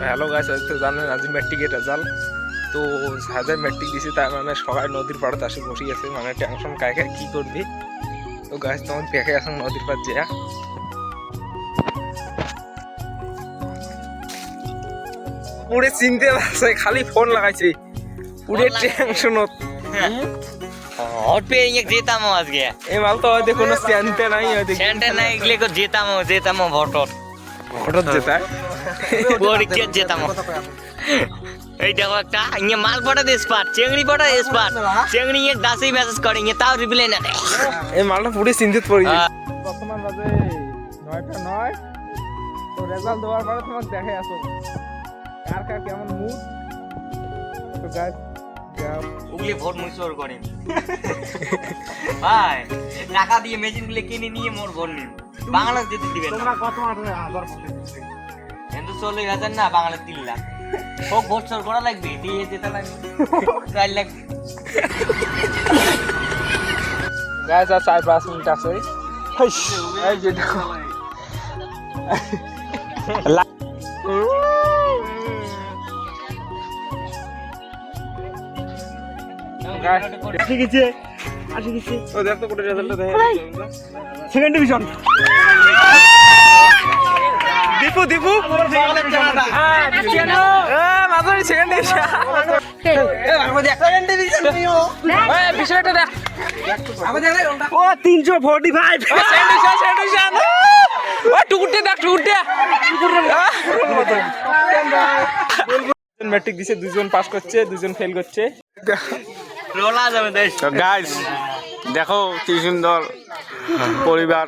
Hello guys, আজ তো জানেন আজ ম্যাট্রিকের রেজাল্ট। তো যাদের ম্যাট্রিক দিছে তার মানে সবাই নদীর পাড়ে আসে বসে আছে, মানে টেনশন কায় কায় কি করবি। তো গাইস তোমার দেখে আসুন নদীর পাড় যা পুরে চিনতে পারছে, খালি ফোন লাগাইছে পুরে টেনশনত। और पे ये जेता मो आज गया এই মাল তো হয়তো কোনো চিনতে নাই, হয়তো सेंटर ना इगले को जेता मो भोटर হঠাৎ যেটা बोरी के जेता मो এই দেখো একটা ইয়ে মাল পড়া দে স্পট চেংড়ি পড়া স্পট চেংড়ি এক দাসই মেসেজ করে ইয়ে তাও রিপ্লাই না দেয় এই মালটা পুরে চিন্তিত পড়ে গেছে। বর্তমান বাজে 9টা 9। তো রেজাল্ট দেওয়ার পরে তোমাকে দেখে আসো কার কার কেমন মুড। তো গাইস উগলি ভোট মুসর করে ভাই টাকা দিয়ে মেশিন গুলো কিনে নিয়ে মোর ভোট নিন বাংলাদেশ যেতে দিবেন তোমরা কত 8000 ভোট দিচ্ছি হিন্দু 40,000 না বাংলাদেশ 3 লাখ সব ভোট সর করা লাগবে দিয়ে যেতে লাগবে 4 লাখ গাইস আর 4-5 মিনিট আছে। এই যে দেখো ঠিক আছে আসি গেছে ও দেখো কোটে রেজাল্টটা দেখে সেকেন্ড ডিভিশন দীপু দীপু হ্যাঁ কেন মাঝারি সেকেন্ড ডিভিশন এই বিষয়টা দেখ ও 345 সেকেন্ড ডিভিশন ও টুকুটে দেখ টুকুটে ম্যাট্রিক দিছে, দুজন পাস করছে দুজন ফেল করছে। রোলা যাবে দেশ গাইস দেখো কি সুন্দর পরিবার।